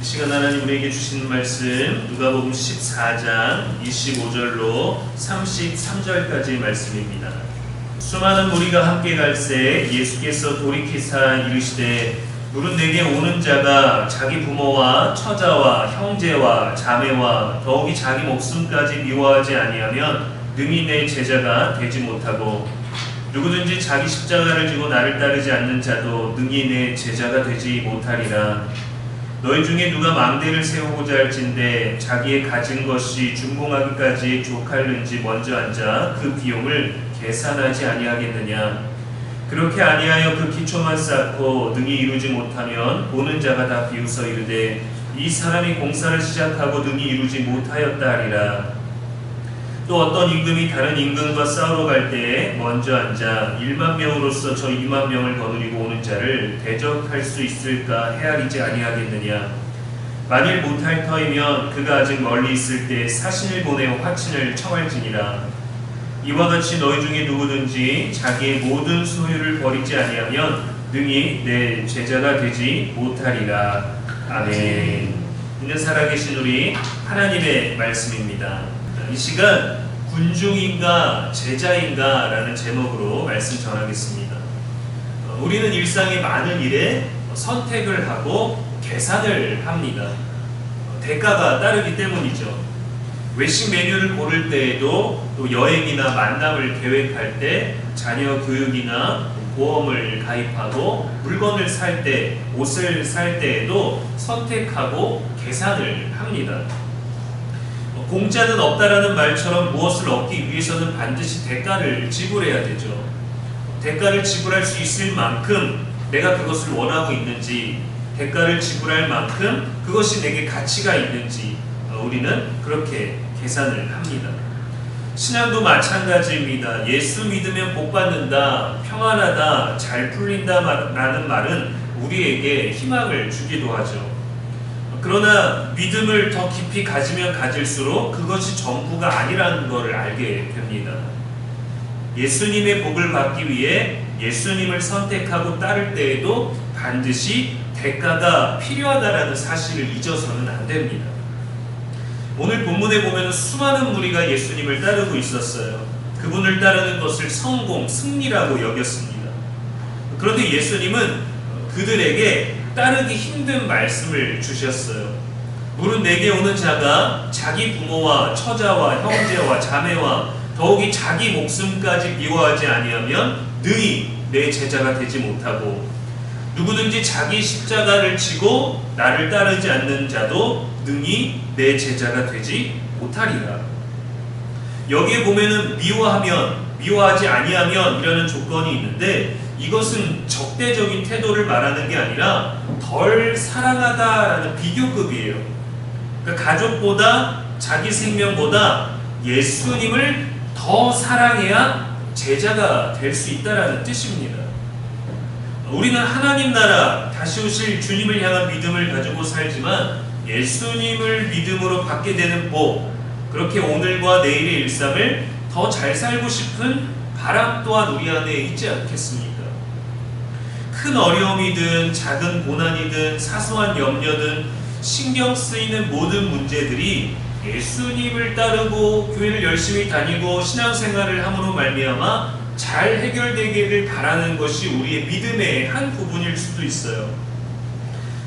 이 시간 하나님 우리에게 주시는 말씀 누가복음 14장 25절로 33절까지의 말씀입니다. 수많은 무리가 함께 갈새 예수께서 돌이키사 이르시되 물은 내게 오는 자가 자기 부모와 처자와 형제와 자매와 더욱이 자기 목숨까지 미워하지 아니하면 능히 내 제자가 되지 못하고 누구든지 자기 십자가를 지고 나를 따르지 않는 자도 능히 내 제자가 되지 못하리라. 너희 중에 누가 망대를 세우고자 할진대 자기의 가진 것이 준공하기까지 족할는지 먼저 앉아 그 비용을 계산하지 아니하겠느냐. 그렇게 아니하여 그 기초만 쌓고 능히 이루지 못하면 보는 자가 다 비웃어 이르되 이 사람이 공사를 시작하고 능히 이루지 못하였다 하리라. 또 어떤 임금이 다른 임금과 싸우러 갈 때에 먼저 앉아 1만 명으로서 저 2만 명을 거느리고 오는 자를 대적할 수 있을까 헤아리지 아니하겠느냐. 만일 못할 터이면 그가 아직 멀리 있을 때 사신을 보내어 화친을 청할지니라. 이와 같이 너희 중에 누구든지 자기의 모든 소유를 버리지 아니하면 능히 내 제자가 되지 못하리라. 아멘. 이는 살아계신 우리 하나님의 말씀입니다. 이 시간 군중인가 제자인가 라는 제목으로 말씀 전하겠습니다. 우리는 일상의 많은 일에 선택을 하고 계산을 합니다. 대가가 따르기 때문이죠. 외식 메뉴를 고를 때에도 또 여행이나 만남을 계획할 때 자녀 교육이나 보험을 가입하고 물건을 살 때, 옷을 살 때에도 선택하고 계산을 합니다. 공짜는 없다라는 말처럼 무엇을 얻기 위해서는 반드시 대가를 지불해야 되죠. 대가를 지불할 수 있을 만큼 내가 그것을 원하고 있는지, 대가를 지불할 만큼 그것이 내게 가치가 있는지 우리는 그렇게 계산을 합니다. 신앙도 마찬가지입니다. 예수 믿으면 복 받는다, 평안하다, 잘 풀린다 라는 말은 우리에게 희망을 주기도 하죠. 그러나 믿음을 더 깊이 가지면 가질수록 그것이 전부가 아니라는 것을 알게 됩니다. 예수님의 복을 받기 위해 예수님을 선택하고 따를 때에도 반드시 대가가 필요하다라는 사실을 잊어서는 안 됩니다. 오늘 본문에 보면 수많은 무리가 예수님을 따르고 있었어요. 그분을 따르는 것을 성공, 승리라고 여겼습니다. 그런데 예수님은 그들에게 따르기 힘든 말씀을 주셨어요. 물은 내게 오는 자가 자기 부모와 처자와 형제와 자매와 더욱이 자기 목숨까지 미워하지 아니하면 능히 내 제자가 되지 못하고 누구든지 자기 십자가를 지고 나를 따르지 않는 자도 능히 내 제자가 되지 못하리라. 여기에 보면은 미워하지 아니하면 이라는 조건이 있는데 이것은 적대적인 태도를 말하는 게 아니라 덜 사랑하다라는 비교급이에요. 그러니까 가족보다 자기 생명보다 예수님을 더 사랑해야 제자가 될 수 있다라는 뜻입니다. 우리는 하나님 나라 다시 오실 주님을 향한 믿음을 가지고 살지만 예수님을 믿음으로 받게 되는 복, 그렇게 오늘과 내일의 일상을 더 잘 살고 싶은 바람 또한 우리 안에 있지 않겠습니까? 큰 어려움이든 작은 고난이든 사소한 염려든 신경 쓰이는 모든 문제들이 예수님을 따르고 교회를 열심히 다니고 신앙생활을 함으로 말미암아 잘 해결되기를 바라는 것이 우리의 믿음의 한 부분일 수도 있어요.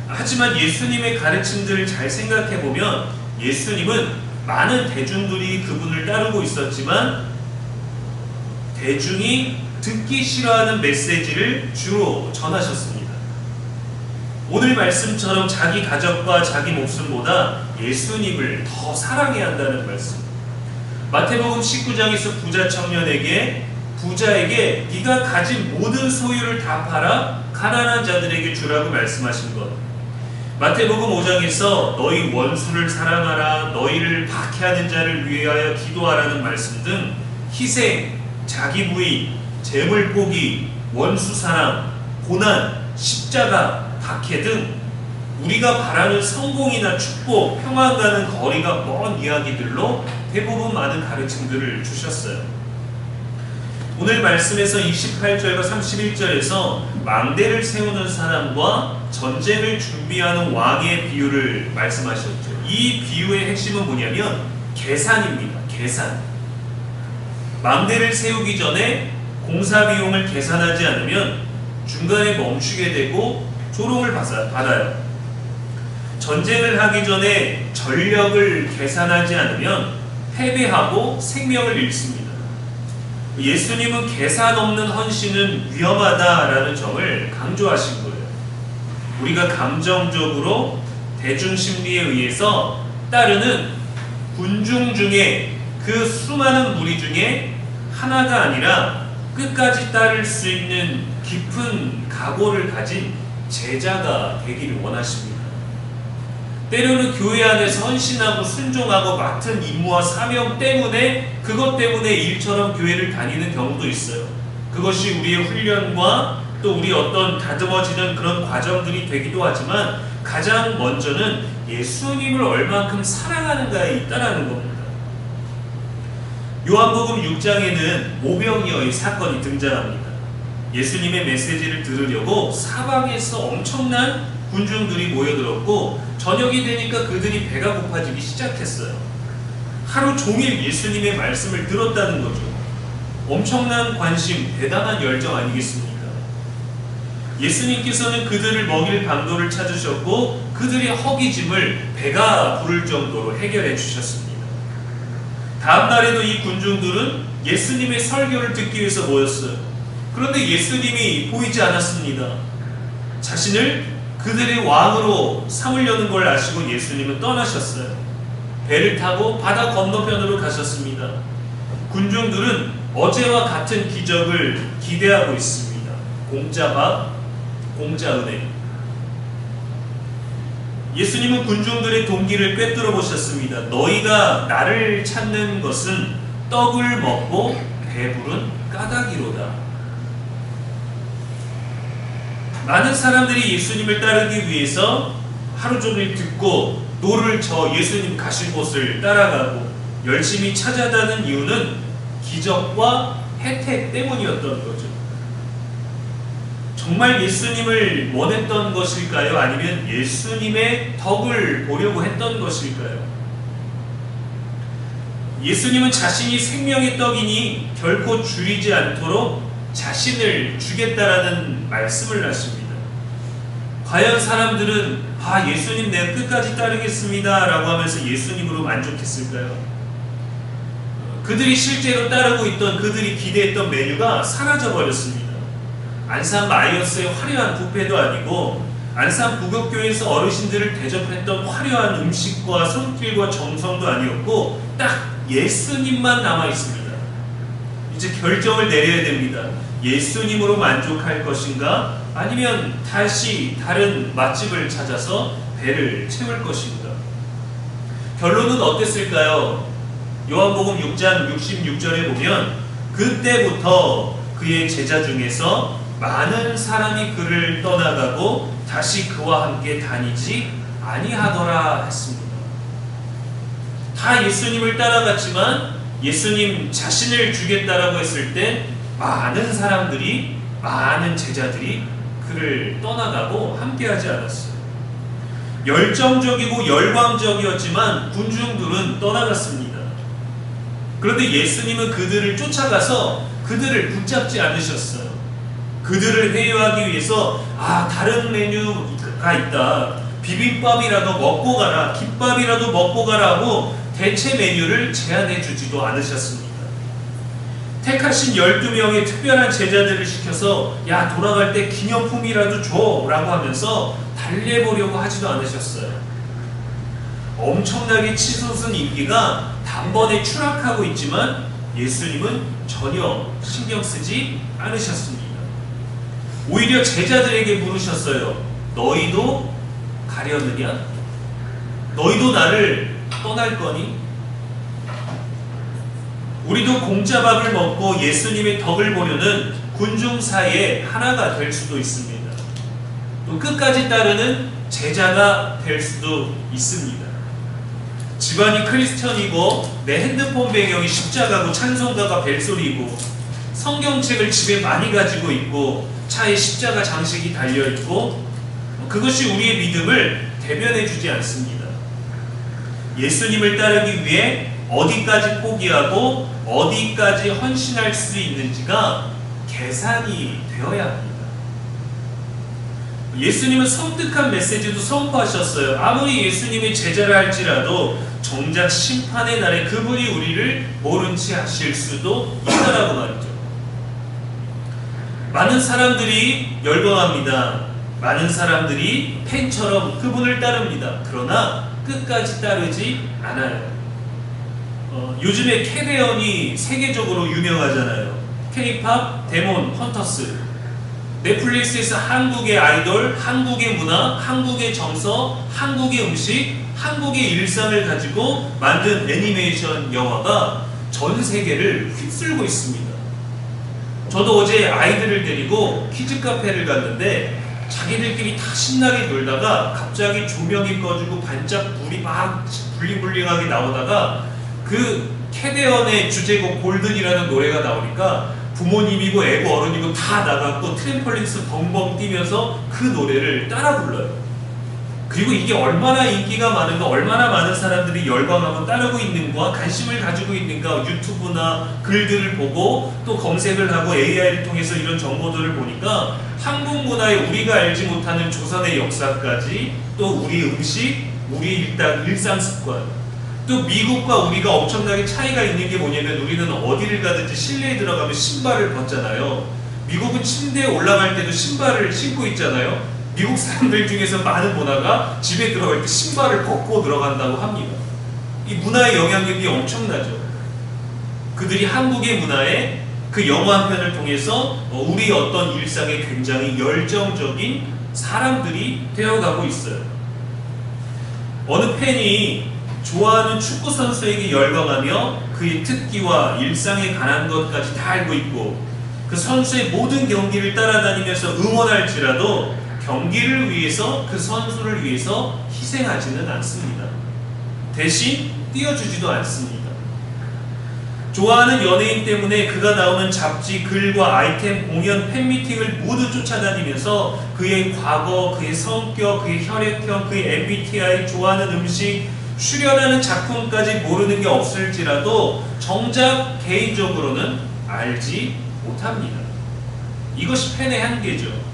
하지만 예수님의 가르침들을 잘 생각해보면 예수님은 많은 대중들이 그분을 따르고 있었지만 대중이 듣기 싫어하는 메시지를 주로 전하셨습니다. 오늘 말씀처럼 자기 가족과 자기 목숨보다 예수님을 더 사랑해야 한다는 말씀. 마태복음 19장에서 부자 청년에게 부자에게 네가 가진 모든 소유를 다 팔아 가난한 자들에게 주라고 말씀하신 것. 마태복음 5장에서 너희 원수를 사랑하라, 너희를 박해하는 자를 위하여 기도하라는 말씀 등 희생, 자기 부인, 재물 포기, 원수 사랑, 고난, 십자가, 박해 등 우리가 바라는 성공이나 축복, 평안과는 거리가 먼 이야기들로 대부분 많은 가르침들을 주셨어요. 오늘 말씀에서 28절과 31절에서 망대를 세우는 사람과 전쟁을 준비하는 왕의 비유를 말씀하셨죠. 이 비유의 핵심은 뭐냐면 계산입니다. 계산. 망대를 세우기 전에 공사 비용을 계산하지 않으면 중간에 멈추게 되고 조롱을 받아요. 전쟁을 하기 전에 전력을 계산하지 않으면 패배하고 생명을 잃습니다. 예수님은 계산 없는 헌신은 위험하다라는 점을 강조하신 거예요. 우리가 감정적으로 대중 심리에 의해서 따르는 군중 중에 그 수많은 무리 중에 하나가 아니라 끝까지 따를 수 있는 깊은 각오를 가진 제자가 되기를 원하십니다. 때로는 교회 안에서 헌신하고 순종하고 맡은 임무와 사명 때문에 그것 때문에 일처럼 교회를 다니는 경우도 있어요. 그것이 우리의 훈련과 또 우리 어떤 다듬어지는 그런 과정들이 되기도 하지만 가장 먼저는 예수님을 얼만큼 사랑하는가에 있다라는 겁니다. 요한복음 6장에는 오병이어의 사건이 등장합니다. 예수님의 메시지를 들으려고 사방에서 엄청난 군중들이 모여들었고 저녁이 되니까 그들이 배가 고파지기 시작했어요. 하루 종일 예수님의 말씀을 들었다는 거죠. 엄청난 관심, 대단한 열정 아니겠습니까? 예수님께서는 그들을 먹일 방도를 찾으셨고 그들의 허기짐을 배가 부를 정도로 해결해 주셨습니다. 다음 날에도 이 군중들은 예수님의 설교를 듣기 위해서 모였어요. 그런데 예수님이 보이지 않았습니다. 자신을 그들의 왕으로 삼으려는 걸 아시고 예수님은 떠나셨어요. 배를 타고 바다 건너편으로 가셨습니다. 군중들은 어제와 같은 기적을 기대하고 있습니다. 공짜 밥, 공짜 은혜. 예수님은 군중들의 동기를 꿰뚫어 보셨습니다. 너희가 나를 찾는 것은 떡을 먹고 배부른 까닭이로다. 많은 사람들이 예수님을 따르기 위해서 하루 종일 듣고 노를 저 예수님 가신 곳을 따라가고 열심히 찾아다는 이유는 기적과 혜택 때문이었던 거죠. 정말 예수님을 원했던 것일까요? 아니면 예수님의 덕을 보려고 했던 것일까요? 예수님은 자신이 생명의 떡이니 결코 줄이지 않도록 자신을 주겠다라는 말씀을 하십니다. 과연 사람들은 예수님 내가 끝까지 따르겠습니다 라고 하면서 예수님으로 만족했을까요? 그들이 실제로 따르고 있던 그들이 기대했던 메뉴가 사라져버렸습니다. 안산 마이어스의 화려한 뷔페도 아니고 안산 부교교에서 어르신들을 대접했던 화려한 음식과 손길과 정성도 아니었고 딱 예수님만 남아있습니다. 이제 결정을 내려야 됩니다. 예수님으로 만족할 것인가 아니면 다시 다른 맛집을 찾아서 배를 채울 것인가. 결론은 어땠을까요? 요한복음 6장 66절에 보면 그때부터 그의 제자 중에서 많은 사람이 그를 떠나가고 다시 그와 함께 다니지 아니하더라 했습니다. 다 예수님을 따라갔지만 예수님 자신을 주겠다라고 했을 때 많은 사람들이, 많은 제자들이 그를 떠나가고 함께하지 않았어요. 열정적이고 열광적이었지만 군중들은 떠나갔습니다. 그런데 예수님은 그들을 쫓아가서 그들을 붙잡지 않으셨어요. 그들을 회유하기 위해서 다른 메뉴가 있다. 비빔밥이라도 먹고 가라. 김밥이라도 먹고 가라고 대체 메뉴를 제안해 주지도 않으셨습니다. 택하신 12명의 특별한 제자들을 시켜서 돌아갈 때 기념품이라도 줘 라고 하면서 달래보려고 하지도 않으셨어요. 엄청나게 치솟은 인기가 단번에 추락하고 있지만 예수님은 전혀 신경 쓰지 않으셨습니다. 오히려 제자들에게 물으셨어요. 너희도 가려느냐? 너희도 나를 떠날 거니? 우리도 공짜밥을 먹고 예수님의 덕을 보려는 군중 사이에 하나가 될 수도 있습니다. 또 끝까지 따르는 제자가 될 수도 있습니다. 집안이 크리스천이고 내 핸드폰 배경이 십자가고 찬송가가 벨소리고 성경책을 집에 많이 가지고 있고 차에 십자가 장식이 달려있고 그것이 우리의 믿음을 대변해주지 않습니다. 예수님을 따르기 위해 어디까지 포기하고 어디까지 헌신할 수 있는지가 계산이 되어야 합니다. 예수님은 섬뜩한 메시지도 선포하셨어요. 아무리 예수님의 제자라 할지라도 정작 심판의 날에 그분이 우리를 모른 채 하실 수도 있다라고 말이죠. 많은 사람들이 열광합니다. 많은 사람들이 팬처럼 그분을 따릅니다. 그러나 끝까지 따르지 않아요. 요즘에 캐대언이 세계적으로 유명하잖아요. K-팝 데몬 헌터스. 넷플릭스에서 한국의 아이돌, 한국의 문화, 한국의 정서, 한국의 음식, 한국의 일상을 가지고 만든 애니메이션 영화가 전 세계를 휩쓸고 있습니다. 저도 어제 아이들을 데리고 키즈 카페를 갔는데 자기들끼리 다 신나게 놀다가 갑자기 조명이 꺼지고 반짝 불이 막 블링블링하게 나오다가 그 캐대언의 주제곡 골든이라는 노래가 나오니까 부모님이고 애고 어른이고 다 나갔고 트램펄린스 벙벙 뛰면서 그 노래를 따라 불러요. 그리고 이게 얼마나 인기가 많은가, 얼마나 많은 사람들이 열광하고 따르고 있는가, 관심을 가지고 있는가, 유튜브나 글들을 보고 또 검색을 하고 AI를 통해서 이런 정보들을 보니까 한국 문화에 우리가 알지 못하는 조선의 역사까지, 또 우리 음식, 우리 일상 습관, 또 미국과 우리가 엄청나게 차이가 있는 게 뭐냐면 우리는 어디를 가든지 실내에 들어가면 신발을 벗잖아요. 미국은 침대에 올라갈 때도 신발을 신고 있잖아요. 미국 사람들 중에서 많은 문화가 집에 들어갈 때 신발을 벗고 들어간다고 합니다. 이 문화의 영향력이 엄청나죠. 그들이 한국의 문화에 그 영화 한 편을 통해서 우리 어떤 일상에 굉장히 열정적인 사람들이 되어가고 있어요. 어느 팬이 좋아하는 축구 선수에게 열광하며 그의 특기와 일상에 관한 것까지 다 알고 있고 그 선수의 모든 경기를 따라다니면서 응원할지라도 경기를 위해서 그 선수를 위해서 희생하지는 않습니다. 대신 띄워주지도 않습니다. 좋아하는 연예인 때문에 그가 나오는 잡지, 글과 아이템, 공연, 팬미팅을 모두 쫓아다니면서 그의 과거, 그의 성격, 그의 혈액형, 그의 MBTI, 좋아하는 음식, 출연하는 작품까지 모르는 게 없을지라도 정작 개인적으로는 알지 못합니다. 이것이 팬의 한계죠.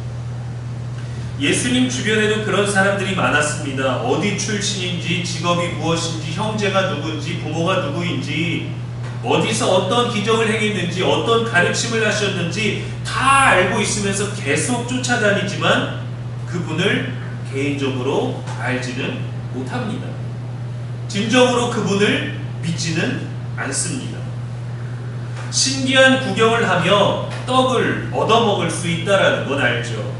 예수님 주변에도 그런 사람들이 많았습니다. 어디 출신인지, 직업이 무엇인지, 형제가 누구인지, 부모가 누구인지, 어디서 어떤 기적을 행했는지, 어떤 가르침을 하셨는지 다 알고 있으면서 계속 쫓아다니지만 그분을 개인적으로 알지는 못합니다. 진정으로 그분을 믿지는 않습니다. 신기한 구경을 하며 떡을 얻어먹을 수 있다는 건 알죠.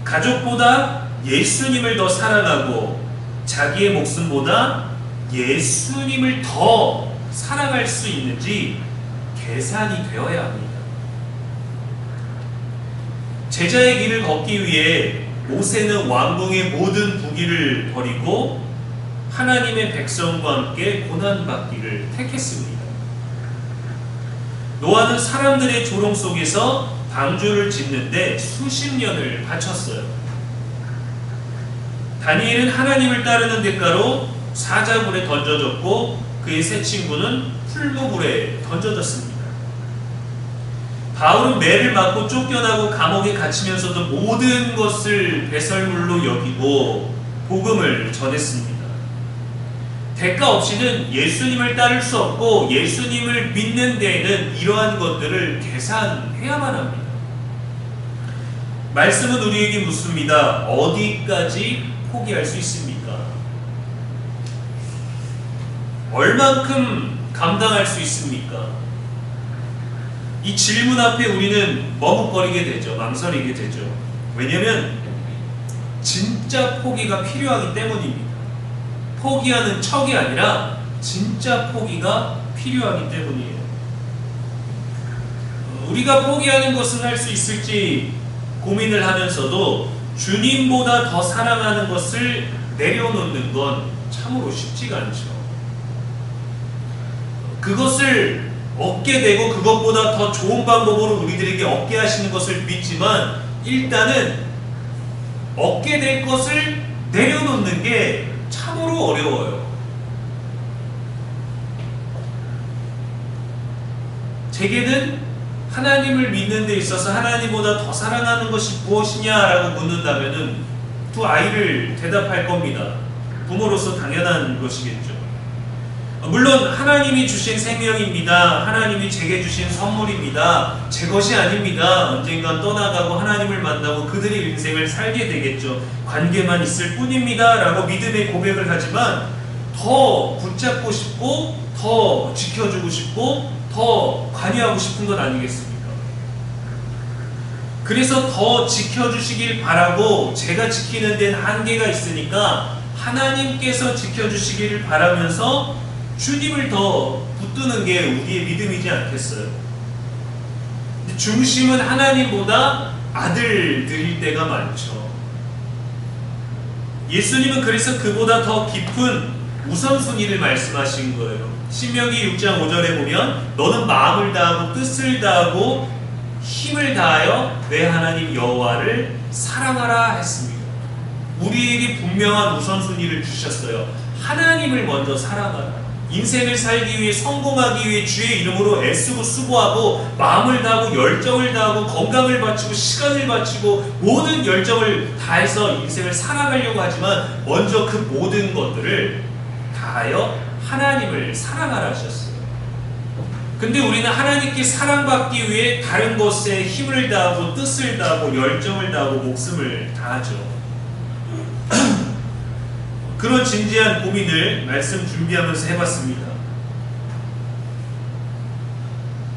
가족보다 예수님을 더 사랑하고 자기의 목숨보다 예수님을 더 사랑할 수 있는지 계산이 되어야 합니다. 제자의 길을 걷기 위해 모세는 왕궁의 모든 부귀를 버리고 하나님의 백성과 함께 고난받기를 택했습니다. 노아는 사람들의 조롱 속에서 방주를 짓는데 수십 년을 바쳤어요. 다니엘은 하나님을 따르는 대가로 사자굴에 던져졌고 그의 세 친구는 풀무불에 던져졌습니다. 바울은 매를 맞고 쫓겨나고 감옥에 갇히면서도 모든 것을 배설물로 여기고 복음을 전했습니다. 대가 없이는 예수님을 따를 수 없고 예수님을 믿는 데에는 이러한 것들을 계산해야만 합니다. 말씀은 우리에게 묻습니다. 어디까지 포기할 수 있습니까? 얼만큼 감당할 수 있습니까? 이 질문 앞에 우리는 머뭇거리게 되죠. 망설이게 되죠. 왜냐하면 진짜 포기가 필요하기 때문입니다. 포기하는 척이 아니라 진짜 포기가 필요하기 때문이에요. 우리가 포기하는 것은 할 수 있을지 고민을 하면서도 주님보다 더 사랑하는 것을 내려놓는 건 참으로 쉽지가 않죠. 그것을 얻게 되고 그것보다 더 좋은 방법으로 우리들에게 얻게 하시는 것을 믿지만 일단은 얻게 될 것을 내려놓는 게 참으로 어려워요. 제게는 하나님을 믿는 데 있어서 하나님보다 더 사랑하는 것이 무엇이냐라고 묻는다면은 두 아이를 대답할 겁니다. 부모로서 당연한 것이겠죠. 물론 하나님이 주신 생명입니다. 하나님이 제게 주신 선물입니다. 제 것이 아닙니다. 언젠간 떠나가고 하나님을 만나고 그들의 인생을 살게 되겠죠. 관계만 있을 뿐입니다. 라고 믿음의 고백을 하지만 더 붙잡고 싶고 더 지켜주고 싶고 더 관여하고 싶은 건 아니겠습니까? 그래서 더 지켜주시길 바라고 제가 지키는 데는 한계가 있으니까 하나님께서 지켜주시기를 바라면서 주님을 더 붙드는 게 우리의 믿음이지 않겠어요? 중심은 하나님보다 아들들일 때가 많죠. 예수님은 그래서 그보다 더 깊은 우선순위를 말씀하신 거예요. 신명기 6장 5절에 보면 너는 마음을 다하고 뜻을 다하고 힘을 다하여 내 하나님 여호와를 사랑하라 했습니다. 우리에게 분명한 우선순위를 주셨어요. 하나님을 먼저 사랑하라. 인생을 살기 위해 성공하기 위해 주의 이름으로 애쓰고 수고하고 마음을 다하고 열정을 다하고 건강을 바치고 시간을 바치고 모든 열정을 다해서 인생을 살아가려고 하지만 먼저 그 모든 것들을 다하여 하나님을 사랑하라 하셨어요. 근데 우리는 하나님께 사랑받기 위해 다른 것에 힘을 다하고 뜻을 다하고 열정을 다하고 목숨을 다하죠. 그런 진지한 고민을 말씀 준비하면서 해봤습니다.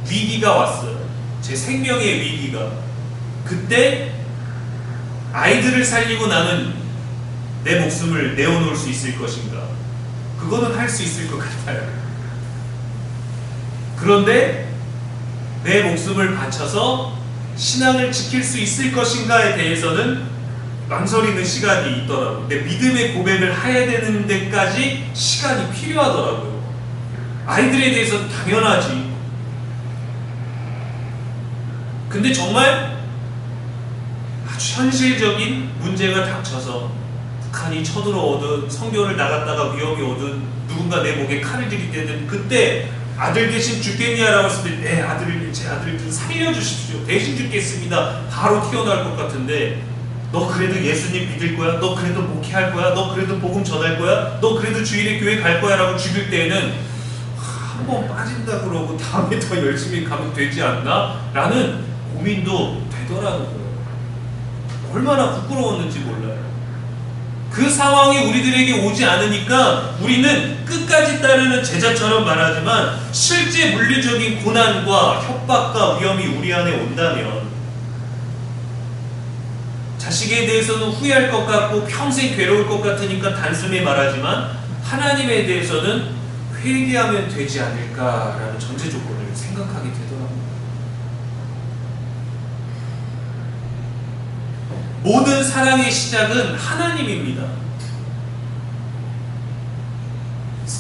위기가 왔어요. 제 생명의 위기가. 그때 아이들을 살리고 나는 내 목숨을 내어놓을 수 있을 것인가? 그거는 할 수 있을 것 같아요. 그런데 내 목숨을 바쳐서 신앙을 지킬 수 있을 것인가에 대해서는 망설이는 시간이 있더라고요. 근데 믿음의 고백을 해야 되는 데까지 시간이 필요하더라고요. 아이들에 대해서는 당연하지. 근데 정말 아주 현실적인 문제가 닥쳐서 북한이 쳐들어오든 성교를 나갔다가 위험이 오든 누군가 내 목에 칼을 들이대든 그때 아들 대신 죽겠냐라고 했을 때 제 아들을 좀 살려주십시오. 대신 죽겠습니다. 바로 튀어나올 것 같은데 너 그래도 예수님 믿을 거야? 너 그래도 목회할 거야? 너 그래도 복음 전할 거야? 너 그래도 주일에 교회 갈 거야? 라고 죽일 때에는 한 번 빠진다 그러고 다음에 더 열심히 가면 되지 않나? 라는 고민도 되더라고요. 얼마나 부끄러웠는지 몰라요. 그 상황이 우리들에게 오지 않으니까 우리는 끝까지 따르는 제자처럼 말하지만 실제 물리적인 고난과 협박과 위험이 우리 안에 온다면 자식에 대해서는 후회할 것 같고 평생 괴로울 것 같으니까 단숨에 말하지만 하나님에 대해서는 회개하면 되지 않을까라는 전제 조건을 생각하게 되더라고요. 모든 사랑의 시작은 하나님입니다.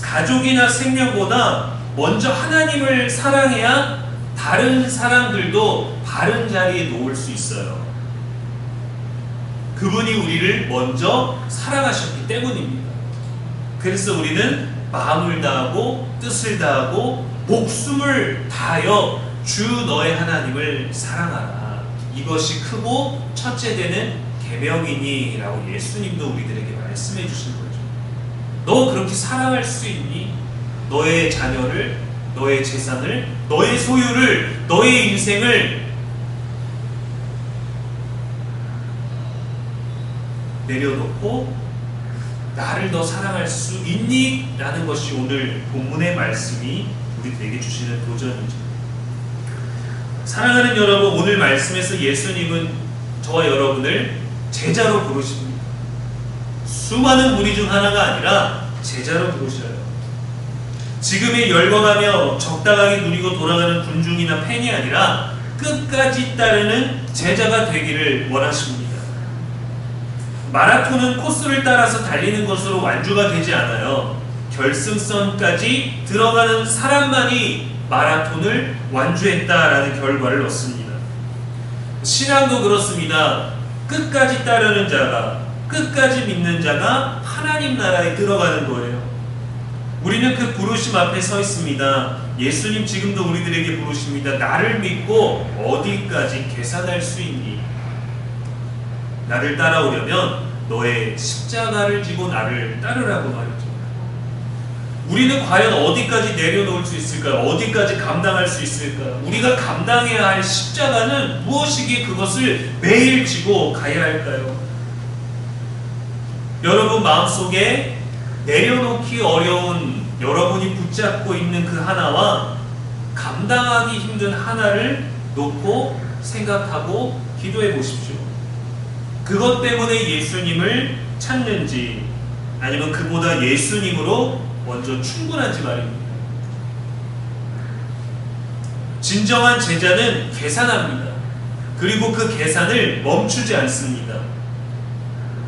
가족이나 생명보다 먼저 하나님을 사랑해야 다른 사람들도 바른 자리에 놓을 수 있어요. 그분이 우리를 먼저 사랑하셨기 때문입니다. 그래서 우리는 마음을 다하고 뜻을 다하고 목숨을 다하여 주 너의 하나님을 사랑하라. 이것이 크고 첫째 되는 계명이니 라고 예수님도 우리들에게 말씀해 주신 거죠. 너 그렇게 사랑할 수 있니? 너의 자녀를, 너의 재산을, 너의 소유를, 너의 인생을 내려놓고 나를 더 사랑할 수 있니? 라는 것이 오늘 본문의 말씀이 우리들에게 주시는 도전이죠. 사랑하는 여러분, 오늘 말씀에서 예수님은 저와 여러분을 제자로 부르십니다. 수많은 무리 중 하나가 아니라 제자로 부르셔요. 지금의 열광하며 적당하게 누리고 돌아가는 군중이나 팬이 아니라 끝까지 따르는 제자가 되기를 원하십니다. 마라톤은 코스를 따라서 달리는 것으로 완주가 되지 않아요. 결승선까지 들어가는 사람만이 마라톤을 완주했다라는 결과를 얻습니다. 신앙도 그렇습니다. 끝까지 따르는 자가, 끝까지 믿는 자가 하나님 나라에 들어가는 거예요. 우리는 그 부르심 앞에 서 있습니다. 예수님 지금도 우리들에게 부르십니다. 나를 믿고 어디까지 계산할 수 있니? 나를 따라오려면 너의 십자가를 지고 나를 따르라고 말이죠. 우리는 과연 어디까지 내려놓을 수 있을까요? 어디까지 감당할 수 있을까요? 우리가 감당해야 할 십자가는 무엇이기에 그것을 매일 지고 가야 할까요? 여러분 마음속에 내려놓기 어려운 여러분이 붙잡고 있는 그 하나와 감당하기 힘든 하나를 놓고 생각하고 기도해 보십시오. 그것 때문에 예수님을 찾는지 아니면 그보다 예수님으로 먼저 충분한지 말입니다. 진정한 제자는 계산합니다. 그리고 그 계산을 멈추지 않습니다.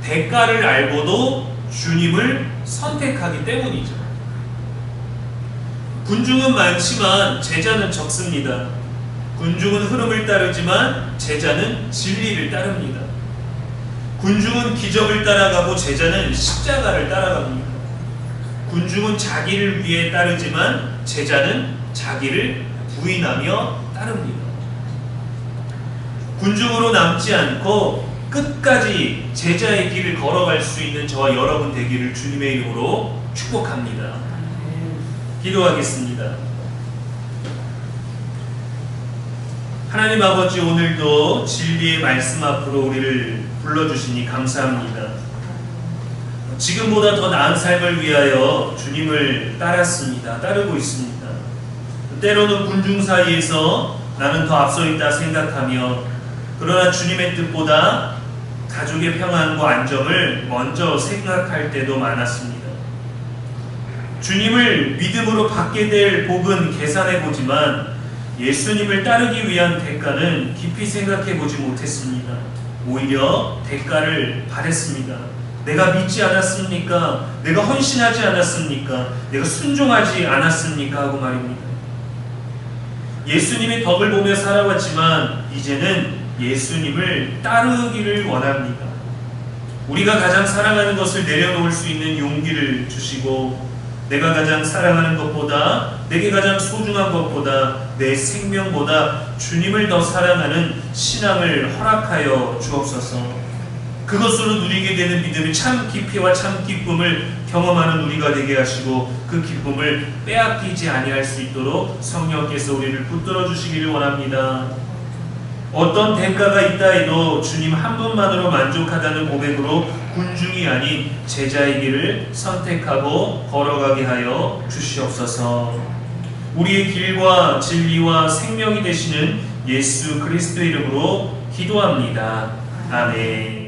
대가를 알고도 주님을 선택하기 때문이죠. 군중은 많지만 제자는 적습니다. 군중은 흐름을 따르지만 제자는 진리를 따릅니다. 군중은 기적을 따라가고 제자는 십자가를 따라갑니다. 군중은 자기를 위해 따르지만 제자는 자기를 부인하며 따릅니다. 군중으로 남지 않고 끝까지 제자의 길을 걸어갈 수 있는 저와 여러분 되기를 주님의 이름으로 축복합니다. 기도하겠습니다. 하나님 아버지, 오늘도 진리의 말씀 앞으로 우리를 불러주시니 감사합니다. 지금보다 더 나은 삶을 위하여 주님을 따랐습니다. 따르고 있습니다. 때로는 군중 사이에서 나는 더 앞서 있다 생각하며, 그러나 주님의 뜻보다 가족의 평안과 안정을 먼저 생각할 때도 많았습니다. 주님을 믿음으로 받게 될 복은 계산해 보지만 예수님을 따르기 위한 대가는 깊이 생각해 보지 못했습니다. 오히려 대가를 바랬습니다. 내가 믿지 않았습니까? 내가 헌신하지 않았습니까? 내가 순종하지 않았습니까? 하고 말입니다. 예수님의 덕을 보며 살아왔지만 이제는 예수님을 따르기를 원합니다. 우리가 가장 사랑하는 것을 내려놓을 수 있는 용기를 주시고, 내가 가장 사랑하는 것보다, 내게 가장 소중한 것보다, 내 생명보다 주님을 더 사랑하는 신앙을 허락하여 주옵소서. 그것으로 누리게 되는 믿음이 참 깊이와 참 기쁨을 경험하는 우리가 되게 하시고, 그 기쁨을 빼앗기지 아니할 수 있도록 성령께서 우리를 붙들어 주시기를 원합니다. 어떤 대가가 있다 해도 주님 한 분만으로 만족하다는 고백으로 군중이 아닌 제자의 길을 선택하고 걸어가게 하여 주시옵소서. 우리의 길과 진리와 생명이 되시는 예수 그리스도의 이름으로 기도합니다. 아멘.